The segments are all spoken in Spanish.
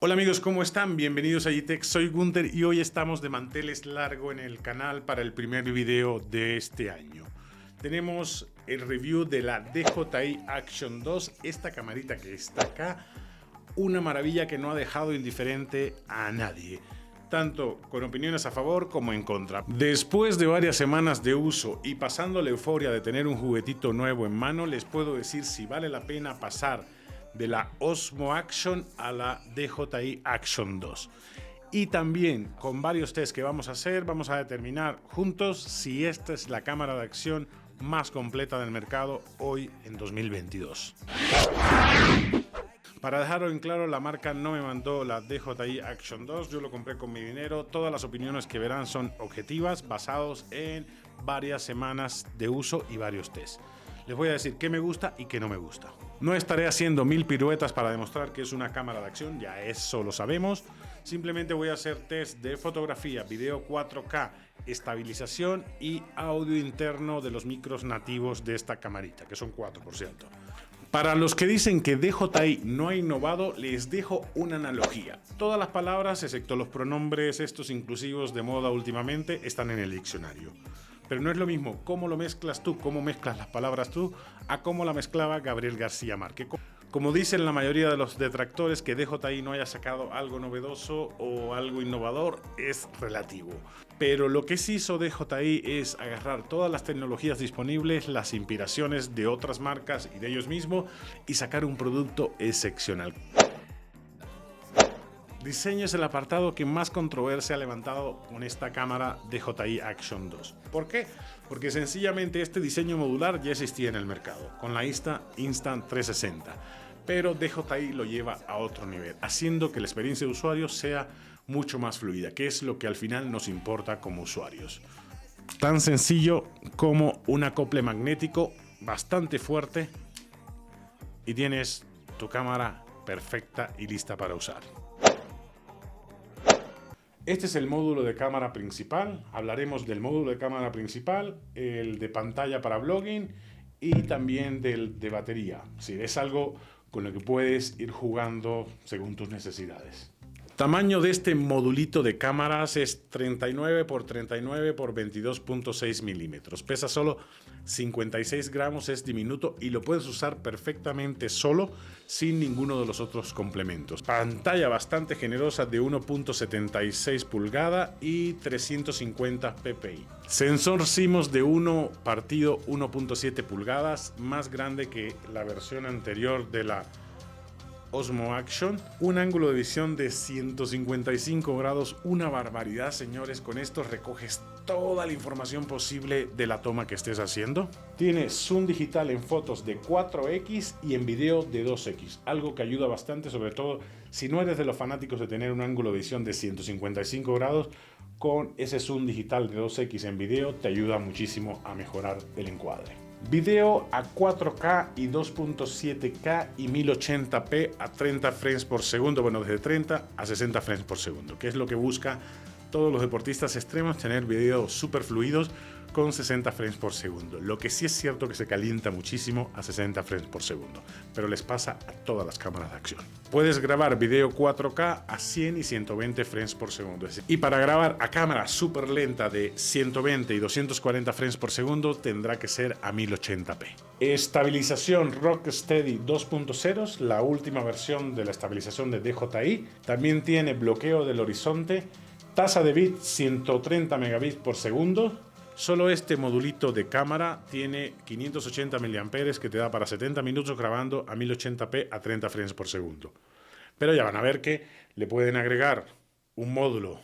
Hola amigos, ¿cómo están? Bienvenidos a GTech, soy Gunther y hoy estamos de manteles largo en el canal para el primer video de este año. Tenemos el review de la DJI Action 2, esta camarita que está acá, una maravilla que no ha dejado indiferente a nadie, tanto con opiniones a favor como en contra. Después de varias semanas de uso y pasando la euforia de tener un juguetito nuevo en mano, les puedo decir si vale la pena pasar de la Osmo Action a la DJI Action 2. Y también con varios tests que vamos a hacer, vamos a determinar juntos si esta es la cámara de acción más completa del mercado hoy en 2022. Para dejarlo en claro, la marca no me mandó la DJI Action 2, yo lo compré con mi dinero. Todas las opiniones que verán son objetivas, basados en varias semanas de uso y varios tests. Les voy a decir qué me gusta y qué no me gusta. No estaré haciendo mil piruetas para demostrar que es una cámara de acción, ya eso lo sabemos. Simplemente voy a hacer test de fotografía, video 4K, estabilización y audio interno de los micros nativos de esta camarita, que son 4 por cierto. Para los que dicen que DJI no ha innovado, les dejo una analogía. Todas las palabras, excepto los pronombres estos inclusivos de moda últimamente, están en el diccionario. Pero no es lo mismo cómo lo mezclas tú, cómo mezclas las palabras tú, a cómo la mezclaba Gabriel García Márquez. Como dicen la mayoría de los detractores, que DJI no haya sacado algo novedoso o algo innovador es relativo. Pero lo que sí hizo DJI es agarrar todas las tecnologías disponibles, las inspiraciones de otras marcas y de ellos mismos y sacar un producto excepcional. Diseño es el apartado que más controversia ha levantado con esta cámara DJI Action 2. ¿Por qué? Porque sencillamente este diseño modular ya existía en el mercado, con la Instant 360, pero DJI lo lleva a otro nivel, haciendo que la experiencia de usuario sea mucho más fluida, que es lo que al final nos importa como usuarios. Tan sencillo como un acople magnético bastante fuerte y tienes tu cámara perfecta y lista para usar. Este es el módulo de cámara principal. Hablaremos del módulo de cámara principal, el de pantalla para blogging y también del de batería. Sí, es algo con lo que puedes ir jugando según tus necesidades. Tamaño de este modulito de cámaras es 39 x 39 x 22.6 milímetros. Pesa solo 56 gramos, es diminuto y lo puedes usar perfectamente solo sin ninguno de los otros complementos. Pantalla bastante generosa de 1.76 pulgadas y 350 ppi. Sensor CMOS de 1:1.7 pulgadas, más grande que la versión anterior de la Osmo Action, un ángulo de visión de 155 grados, una barbaridad, señores. Con esto recoges toda la información posible de la toma que estés haciendo. Tiene zoom digital en fotos de 4x y en video de 2x, algo que ayuda bastante, sobre todo si no eres de los fanáticos de tener un ángulo de visión de 155 grados. Con ese zoom digital de 2x en video te ayuda muchísimo a mejorar el encuadre. Video a 4K y 2.7K y 1080p a 30 frames por segundo, bueno, desde 30 a 60 frames por segundo, que es lo que busca todos los deportistas extremos, tener videos súper fluidos con 60 frames por segundo. Lo que sí es cierto que se calienta muchísimo a 60 frames por segundo, pero les pasa a todas las cámaras de acción. Puedes grabar video 4K a 100 y 120 frames por segundo. Y para grabar a cámara súper lenta de 120 y 240 frames por segundo tendrá que ser a 1080p. Estabilización Rocksteady 2.0, la última versión de la estabilización de DJI. También tiene bloqueo del horizonte, tasa de bits 130 megabits por segundo. Solo este modulito de cámara tiene 580 mAh que te da para 70 minutos grabando a 1080p a 30 frames por segundo. Pero ya van a ver que le pueden agregar un módulo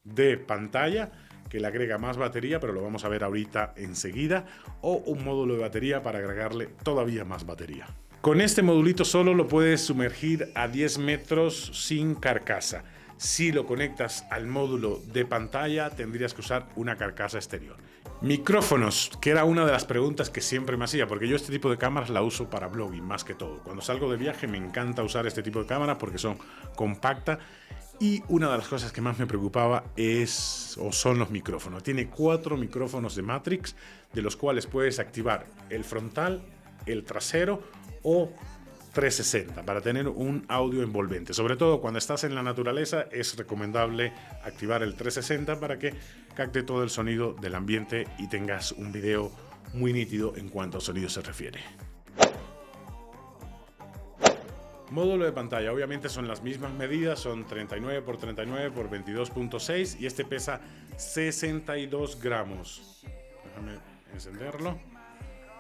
de pantalla que le agrega más batería, pero lo vamos a ver ahorita enseguida, o un módulo de batería para agregarle todavía más batería. Con este modulito solo lo puedes sumergir a 10 metros sin carcasa. Si lo conectas al módulo de pantalla, tendrías que usar una carcasa exterior. Micrófonos, que era una de las preguntas que siempre me hacía, porque yo este tipo de cámaras la uso para blogging más que todo. Cuando salgo de viaje me encanta usar este tipo de cámaras porque son compactas. Y una de las cosas que más me preocupaba son los micrófonos. Tiene 4 micrófonos de Matrix, de los cuales puedes activar el frontal, el trasero o 360 para tener un audio envolvente. Sobre todo cuando estás en la naturaleza es recomendable activar el 360 para que capte todo el sonido del ambiente y tengas un video muy nítido en cuanto a sonido se refiere. Módulo de pantalla, obviamente son las mismas medidas, son 39 x 39 x 22.6 y este pesa 62 gramos. Déjame encenderlo.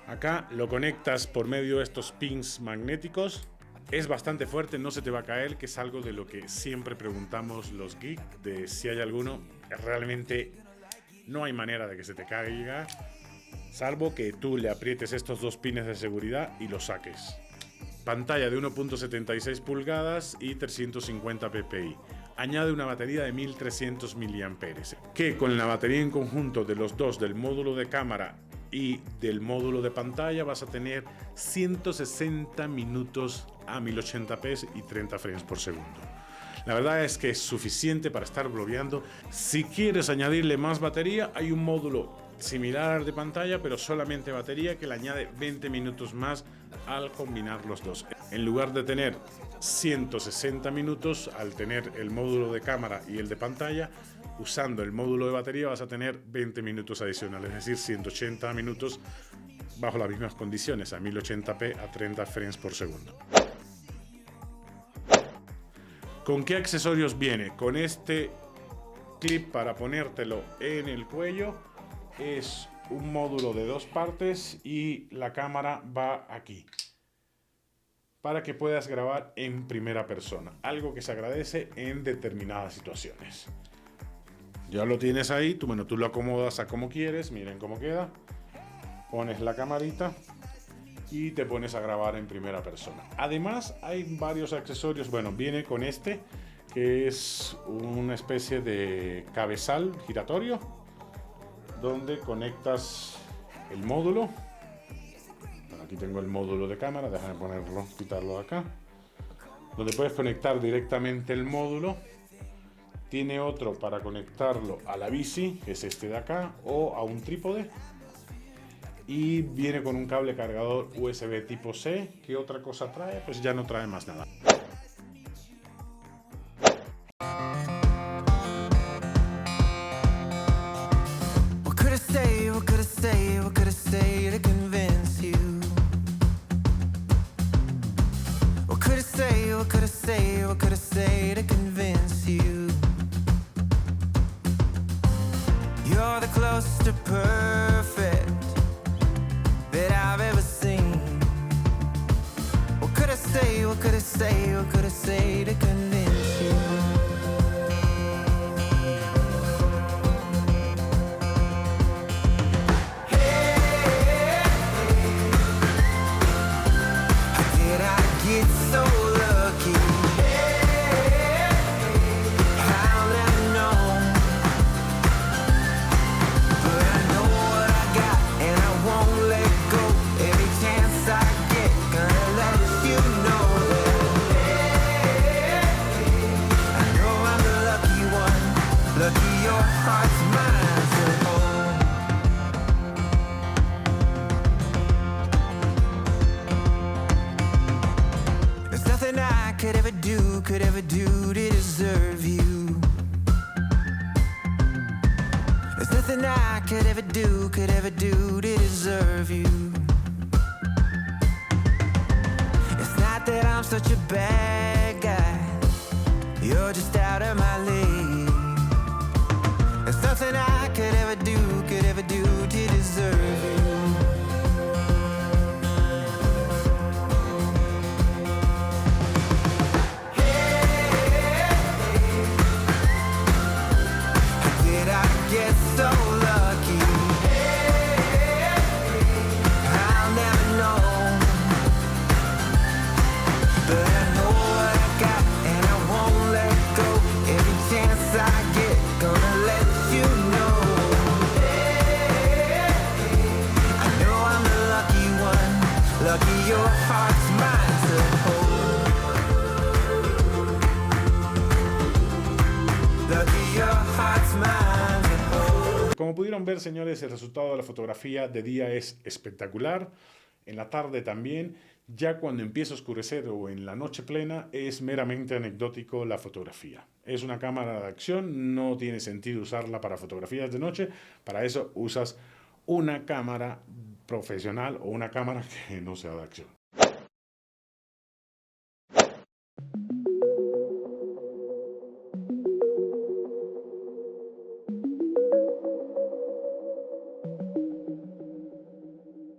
Acá lo conectas por medio de estos pins magnéticos. Es bastante fuerte, no se te va a caer, que es algo de lo que siempre preguntamos los geeks, de si hay alguno. Realmente no hay manera de que se te caiga, salvo que tú le aprietes estos dos pines de seguridad y los saques. Pantalla de 1.76 pulgadas y 350 ppi. Añade una batería de 1300 mAh, que con la batería en conjunto de los dos, del módulo de cámara y del módulo de pantalla, vas a tener 160 minutos a 1080p y 30 frames por segundo. La verdad es que es suficiente para estar blogueando. Si quieres añadirle más batería, hay un módulo similar de pantalla, pero solamente batería, que le añade 20 minutos más al combinar los dos. En lugar de tener 160 minutos, al tener el módulo de cámara y el de pantalla, usando el módulo de batería vas a tener 20 minutos adicionales, es decir, 180 minutos bajo las mismas condiciones, a 1080p a 30 frames por segundo. ¿Con qué accesorios viene? Con este clip para ponértelo en el cuello. Es un módulo de dos partes y la cámara va aquí para que puedas grabar en primera persona, algo que se agradece en determinadas situaciones. Ya lo tienes ahí, tú lo acomodas a como quieres, miren cómo queda, pones la camarita y te pones a grabar en primera persona. Además hay varios accesorios, viene con este, que es una especie de cabezal giratorio, donde conectas el módulo. Aquí tengo el módulo de cámara, déjame quitarlo de acá, donde puedes conectar directamente el módulo. Tiene otro para conectarlo a la bici, que es este de acá, o a un trípode. Y viene con un cable cargador USB tipo C. ¿Qué otra cosa trae? Pues ya no trae más nada. You're the closest to perfect that I've ever seen. What could I say, what could I say, what could I say to convince you? Hey, how did I get so lucky? Could ever do to deserve you. There's nothing I could ever do to deserve you. It's not that I'm such a bad guy, you're just out of my league. There's nothing I could ever do to deserve you. Como pudieron ver, señores, el resultado de la fotografía de día es espectacular. en la tarde también. Ya cuando empieza a oscurecer o en la noche plena es meramente anecdótico la fotografía. Es una cámara de acción, no tiene sentido usarla para fotografías de noche. Para eso usas una cámara profesional o una cámara que no sea de acción.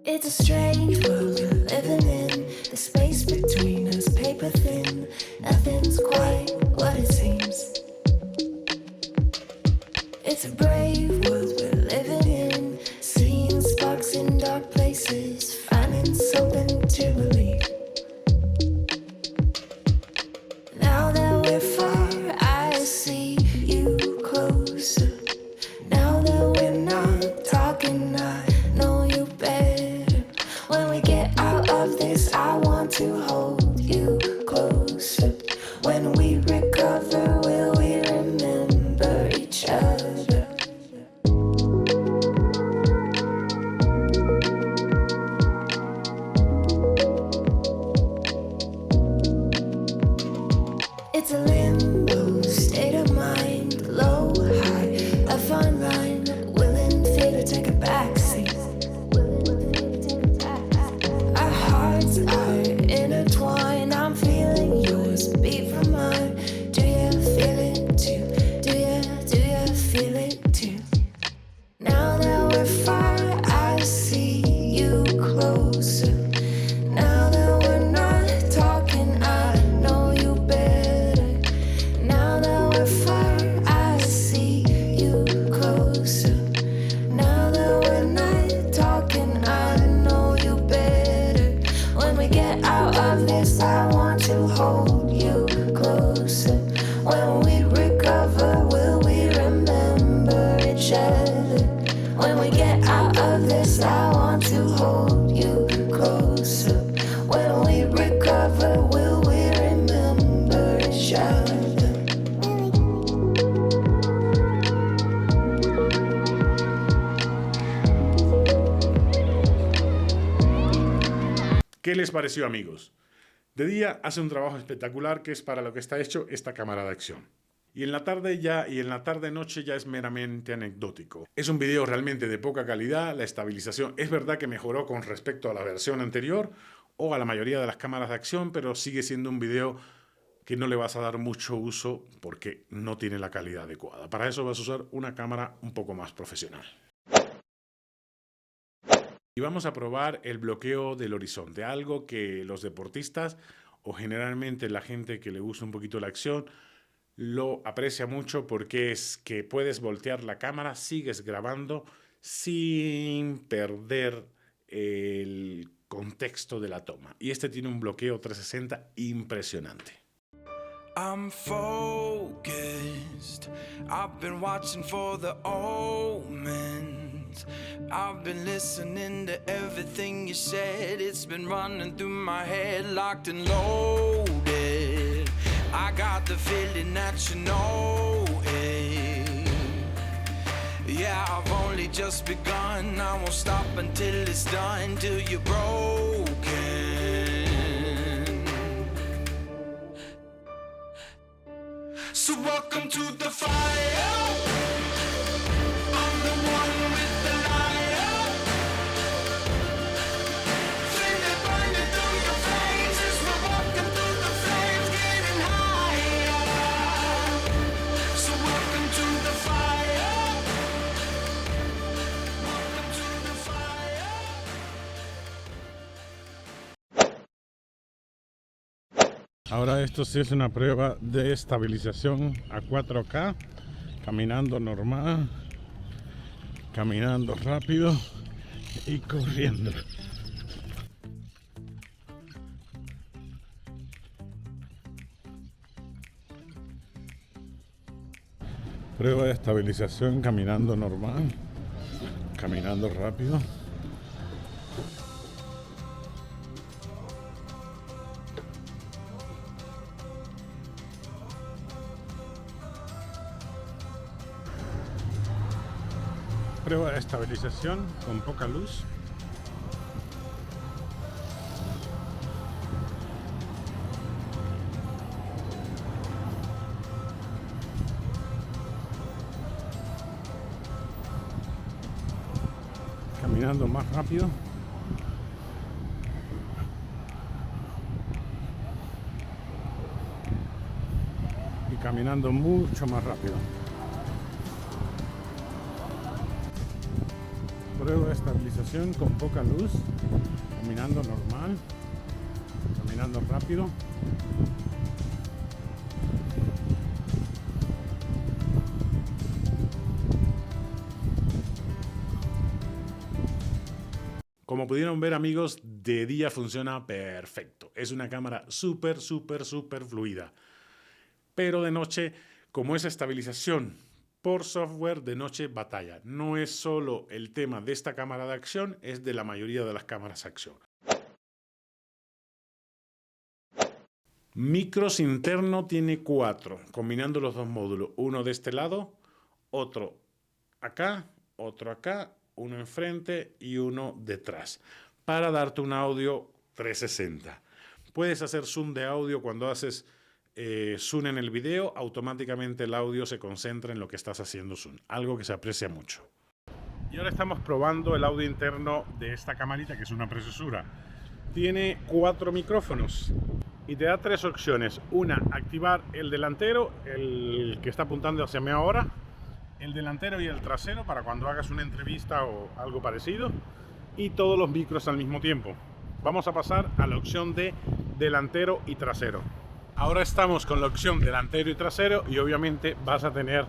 It's a strange world we're living in. The space between us paper thin. Nothing's quite what it seems. It's a brave world we're living in. Seeing sparks in dark places. Finding something to believe. Now that we're far, I see you closer. Now that we're not talking, I know you better. When we get out of this, I want to hold you closer. When we recover, will we remember each other? It's a limbo state of mind, low, high, a fine line, willing fear to take a backseat. Our hearts are intertwined, I'm feeling yours, beat from mine. Do you feel it too? Do you feel it too? Now that we're far, I see you closer. Now that we're not talking, I know you better. Now that we're far, I see you closer. Now that we're not talking, I know you better. When we get out of this, I want to hold you closer. When we recover, will we remember each other? When we get out of this, I want to hold you closer. When we recover, will we remember each other? ¿Qué les pareció, amigos? De día hace un trabajo espectacular, que es para lo que está hecho esta cámara de acción. Y en la tarde-noche ya es meramente anecdótico. Es un video realmente de poca calidad. La estabilización es verdad que mejoró con respecto a la versión anterior o a la mayoría de las cámaras de acción, pero sigue siendo un video que no le vas a dar mucho uso porque no tiene la calidad adecuada. Para eso vas a usar una cámara un poco más profesional. Y vamos a probar el bloqueo del horizonte, algo que los deportistas o generalmente la gente que le gusta un poquito la acción lo aprecia mucho, porque es que puedes voltear la cámara, sigues grabando sin perder el contexto de la toma. Y este tiene un bloqueo 360 impresionante. I'm focused. I've been watching for the omens. I've been listening to everything you said. It's been running through my head, locked and loaded. I got the feeling that you know it. Yeah, I've only just begun. I won't stop until it's done, till you're broken. So welcome to the fire. I'm the one with the light. Feel it burning through your veins as we're walking through the flames, getting higher. So welcome to the fire. Welcome to the fire. Ahora esto sí es una prueba de estabilización a 4K, caminando normal, caminando rápido y corriendo. Prueba de estabilización caminando normal, caminando rápido. Prueba de estabilización con poca luz. caminando más rápido. Y caminando mucho más rápido. Prueba de estabilización con poca luz, caminando normal, caminando rápido. Como pudieron ver, amigos, de día funciona perfecto. Es una cámara súper fluida. Pero de noche, como es estabilización por software, de noche batalla. No es solo el tema de esta cámara de acción, es de la mayoría de las cámaras de acción. Micros interno tiene 4, combinando los dos módulos. Uno de este lado, otro acá, uno enfrente y uno detrás, para darte un audio 360. Puedes hacer zoom de audio cuando haces zoom en el video, automáticamente el audio se concentra en lo que estás haciendo zoom, algo que se aprecia mucho. Y ahora estamos probando el audio interno de esta camarita, que es una preciosura. Tiene 4 micrófonos y te da 3 opciones. Una, activar el delantero, el que está apuntando hacia mí ahora, el delantero y el trasero para cuando hagas una entrevista o algo parecido, y todos los micros al mismo tiempo. Vamos a pasar a la opción de delantero y trasero. Ahora estamos con la opción delantero y trasero y obviamente vas a tener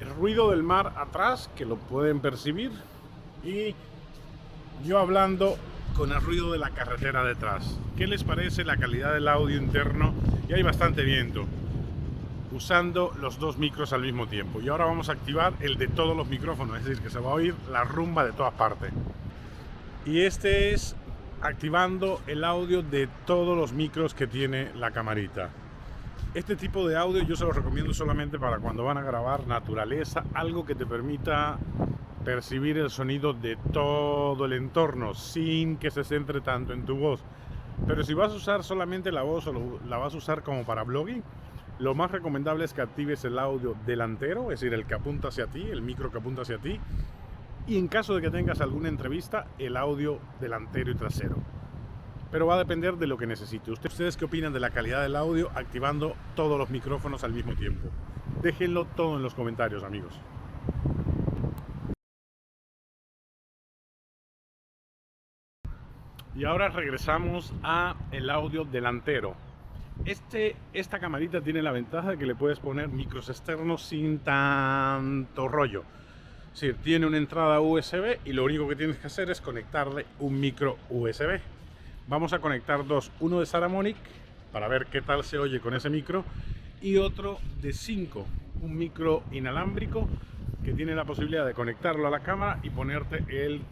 el ruido del mar atrás, que lo pueden percibir, y yo hablando con el ruido de la carretera detrás. ¿Qué les parece la calidad del audio interno? Y hay bastante viento, usando los 2 micros al mismo tiempo. Y ahora vamos a activar el de todos los micrófonos, es decir, que se va a oír la rumba de todas partes. Y este es activando el audio de todos los micros que tiene la camarita. Este tipo de audio yo se lo recomiendo solamente para cuando van a grabar naturaleza, algo que te permita percibir el sonido de todo el entorno sin que se centre tanto en tu voz. Pero si vas a usar solamente la voz o la vas a usar como para blogging, lo más recomendable es que actives el audio delantero, es decir, el que apunta hacia ti, el micro que apunta hacia ti, y en caso de que tengas alguna entrevista, el audio delantero y trasero. Pero va a depender de lo que necesite. ¿Ustedes qué opinan de la calidad del audio activando todos los micrófonos al mismo tiempo? Déjenlo todo en los comentarios, amigos. Y ahora regresamos a el audio delantero. Esta camarita tiene la ventaja de que le puedes poner micros externos sin tanto rollo. Es decir, tiene una entrada USB y lo único que tienes que hacer es conectarle un micro USB. Vamos a conectar 2, uno de Saramonic para ver qué tal se oye con ese micro, y otro de 5, un micro inalámbrico que tiene la posibilidad de conectarlo a la cámara y ponerte el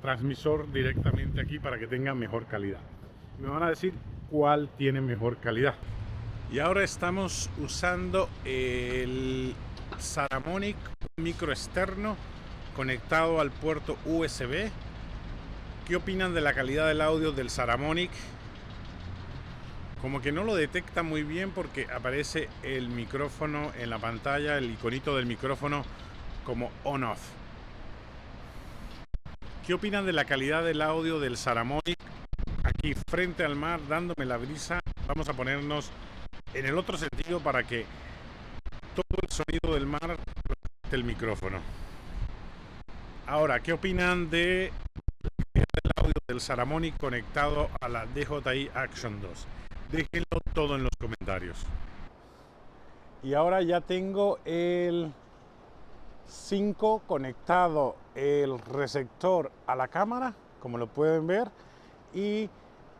transmisor directamente aquí para que tenga mejor calidad. Y me van a decir cuál tiene mejor calidad. Y ahora estamos usando el Saramonic, un micro externo conectado al puerto USB. ¿Qué opinan de la calidad del audio del Saramonic? Como que no lo detecta muy bien porque aparece el micrófono en la pantalla, el iconito del micrófono como on-off. ¿Qué opinan de la calidad del audio del Saramonic? Aquí frente al mar, dándome la brisa. Vamos a ponernos en el otro sentido para que todo el sonido del mar refleje el micrófono. Ahora, ¿qué opinan de el audio del Saramonic conectado a la DJI Action 2? Déjenlo todo en los comentarios. Y ahora ya tengo el 5 conectado, el receptor a la cámara, como lo pueden ver, y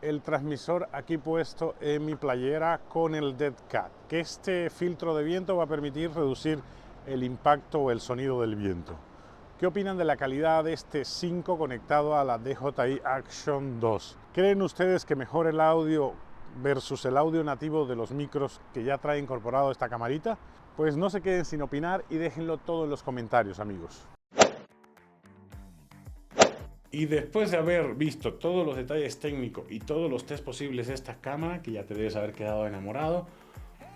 el transmisor aquí puesto en mi playera con el Dead Cat, que este filtro de viento va a permitir reducir el impacto o el sonido del viento. ¿Qué opinan de la calidad de este 5 conectado a la DJI Action 2? ¿Creen ustedes que mejora el audio versus el audio nativo de los micros que ya trae incorporado esta camarita? Pues no se queden sin opinar y déjenlo todo en los comentarios, amigos. Y después de haber visto todos los detalles técnicos y todos los test posibles de esta cámara, que ya te debes haber quedado enamorado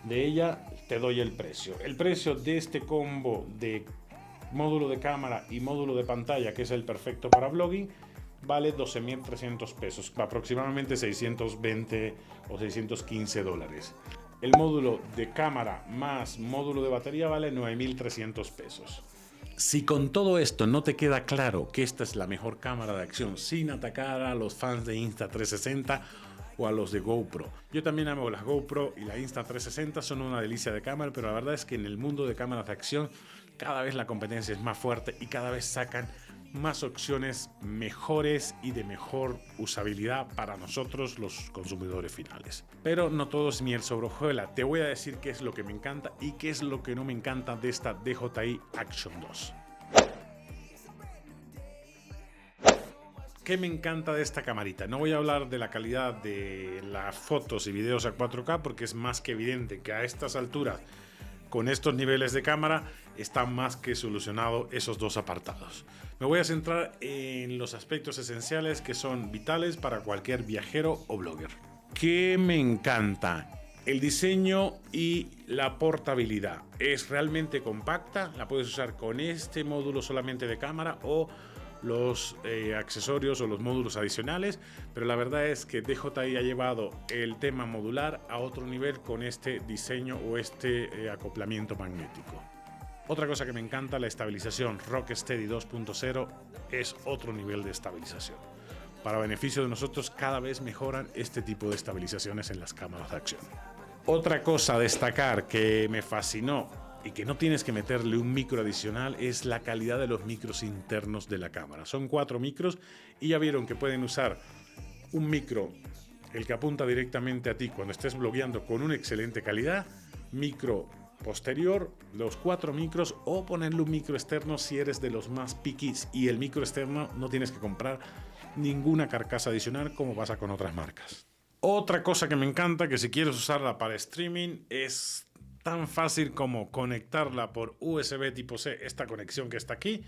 de ella, te doy el precio. El precio de este combo de módulo de cámara y módulo de pantalla, que es el perfecto para vlogging, vale 12.300 pesos, aproximadamente 620 o 615 dólares. El módulo de cámara más módulo de batería vale 9.300 pesos. Si con todo esto no te queda claro que esta es la mejor cámara de acción, sin atacar a los fans de Insta360 o a los de GoPro. Yo también amo las GoPro y la Insta360, son una delicia de cámara, pero la verdad es que en el mundo de cámaras de acción cada vez la competencia es más fuerte y cada vez sacan más opciones mejores y de mejor usabilidad para nosotros los consumidores finales. Pero no todo es miel sobre hojuela. Te voy a decir qué es lo que me encanta y qué es lo que no me encanta de esta DJI Action 2. ¿Qué me encanta de esta camarita? No voy a hablar de la calidad de las fotos y videos a 4K porque es más que evidente que a estas alturas, con estos niveles de cámara, está más que solucionado esos dos apartados. Me voy a centrar en los aspectos esenciales que son vitales para cualquier viajero o blogger. ¿Qué me encanta? El diseño y la portabilidad. Es realmente compacta, la puedes usar con este módulo solamente de cámara o los accesorios o los módulos adicionales, pero la verdad es que DJI ha llevado el tema modular a otro nivel con este diseño o este acoplamiento magnético. Otra cosa que me encanta, la estabilización. Rocksteady 2.0 es otro nivel de estabilización. Para beneficio de nosotros, cada vez mejoran este tipo de estabilizaciones en las cámaras de acción. Otra cosa a destacar que me fascinó y que no tienes que meterle un micro adicional es la calidad de los micros internos de la cámara. Son 4 micros y ya vieron que pueden usar un micro, el que apunta directamente a ti cuando estés blogueando con una excelente calidad, micro posterior, los 4 micros, o ponerle un micro externo si eres de los más piquis, y el micro externo no tienes que comprar ninguna carcasa adicional como pasa con otras marcas. Otra cosa que me encanta, que si quieres usarla para streaming, es tan fácil como conectarla por USB tipo C, esta conexión que está aquí,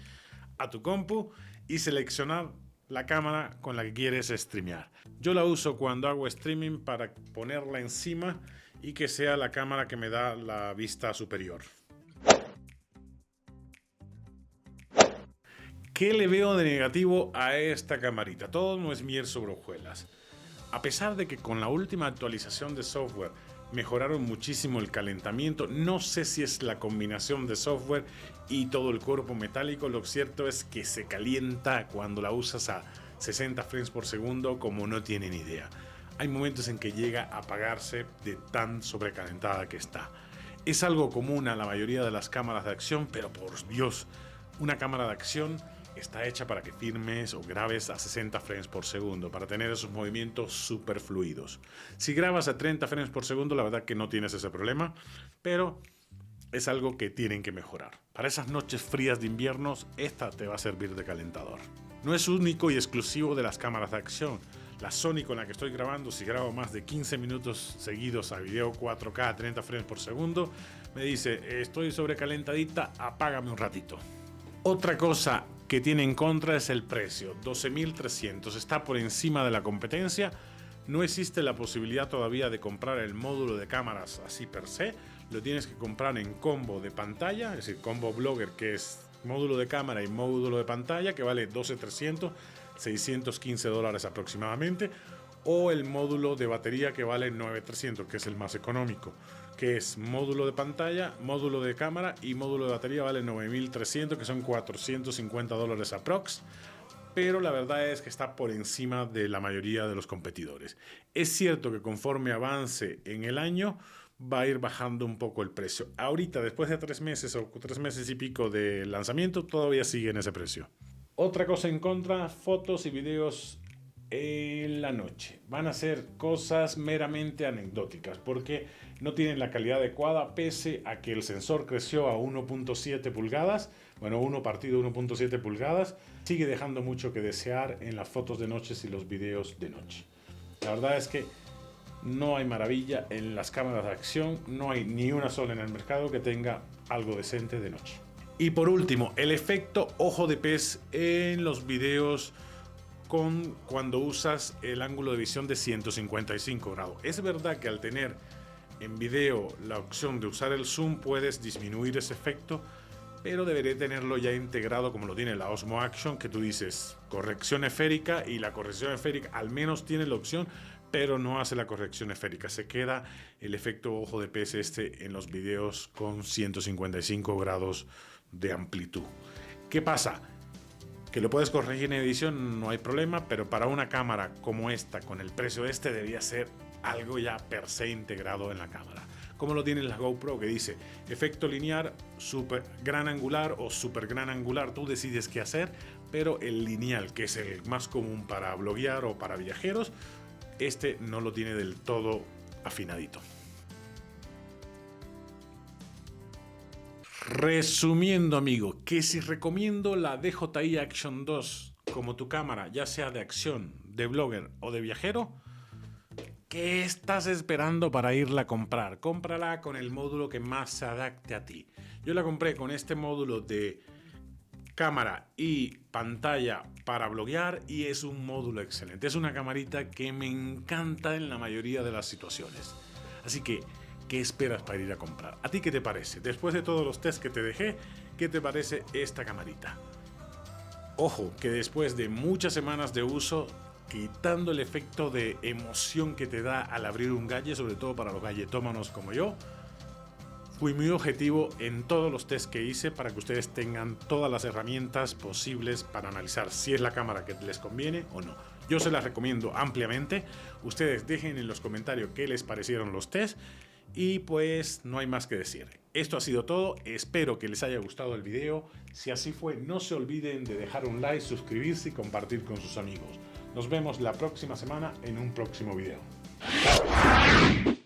a tu compu y seleccionar la cámara con la que quieres streamear. Yo la uso cuando hago streaming para ponerla encima y que sea la cámara que me da la vista superior. ¿Qué le veo de negativo a esta camarita? Todo no es miel sobre hojuelas. A pesar de que con la última actualización de software mejoraron muchísimo el calentamiento, no sé si es la combinación de software y todo el cuerpo metálico, lo cierto es que se calienta cuando la usas a 60 frames por segundo como no tienen idea. Hay momentos en que llega a apagarse de tan sobrecalentada que está. Es algo común a la mayoría de las cámaras de acción, pero por Dios, una cámara de acción está hecha para que filmes o grabes a 60 frames por segundo, para tener esos movimientos súper fluidos. Si grabas a 30 frames por segundo, la verdad que no tienes ese problema, pero es algo que tienen que mejorar. Para esas noches frías de invierno, esta te va a servir de calentador. No es único y exclusivo de las cámaras de acción. La Sony con la que estoy grabando, si grabo más de 15 minutos seguidos a video 4K a 30 frames por segundo, me dice, estoy sobrecalentadita, apágame un ratito. Otra cosa que tiene en contra es el precio, 12.300, está por encima de la competencia. No existe la posibilidad todavía de comprar el módulo de cámaras así per se, lo tienes que comprar en combo de pantalla, es decir, combo blogger, que es módulo de cámara y módulo de pantalla, que vale 12.300, 615 dólares aproximadamente, o el módulo de batería que vale 9.300, que es el más económico, que es módulo de pantalla, módulo de cámara y módulo de batería vale 9.300, que son 450 dólares aprox, pero la verdad es que está por encima de la mayoría de los competidores. Es cierto que conforme avance en el año va a ir bajando un poco el precio. Ahorita, después de 3 meses o 3 meses y pico de lanzamiento, todavía sigue en ese precio. Otra cosa en contra, fotos y videos en la noche. Van a ser cosas meramente anecdóticas porque no tienen la calidad adecuada pese a que el sensor creció a 1.7 pulgadas. Bueno, 1/1.7 pulgadas. Sigue dejando mucho que desear en las fotos de noche y los videos de noche. La verdad es que no hay maravilla en las cámaras de acción. No hay ni una sola en el mercado que tenga algo decente de noche. Y por último, el efecto ojo de pez en los videos cuando usas el ángulo de visión de 155 grados. Es verdad que al tener en video la opción de usar el zoom puedes disminuir ese efecto, pero debería tenerlo ya integrado como lo tiene la Osmo Action, que tú dices corrección esférica, y la corrección esférica al menos tiene la opción, pero no hace la corrección esférica. Se queda el efecto ojo de pez en los videos con 155 grados de amplitud. ¿Qué pasa? Que lo puedes corregir en edición, no hay problema, pero para una cámara como esta, con el precio de debía ser algo ya per se integrado en la cámara. Como lo tiene la GoPro, que dice efecto lineal, super gran angular o super gran angular, tú decides qué hacer, pero el lineal, que es el más común para bloguear o para viajeros, no lo tiene del todo afinadito. Resumiendo, amigo, que si recomiendo la DJI Action 2 como tu cámara, ya sea de acción, de blogger o de viajero, ¿qué estás esperando para irla a comprar? Cómprala con el módulo que más se adapte a ti. Yo la compré con este módulo de cámara y pantalla para bloguear y es un módulo excelente. Es una camarita que me encanta en la mayoría de las situaciones. Así que, ¿qué esperas para ir a comprar? ¿A ti qué te parece? Después de todos los tests que te dejé, ¿qué te parece esta camarita? Ojo, que después de muchas semanas de uso, quitando el efecto de emoción que te da al abrir un gadget, sobre todo para los galletómanos como yo, fui muy objetivo en todos los tests que hice para que ustedes tengan todas las herramientas posibles para analizar si es la cámara que les conviene o no. Yo se las recomiendo ampliamente. Ustedes dejen en los comentarios qué les parecieron los tests y pues no hay más que decir. Esto ha sido todo. Espero que les haya gustado el video. Si así fue, no se olviden de dejar un like, suscribirse y compartir con sus amigos. Nos vemos la próxima semana en un próximo video. ¡Chao!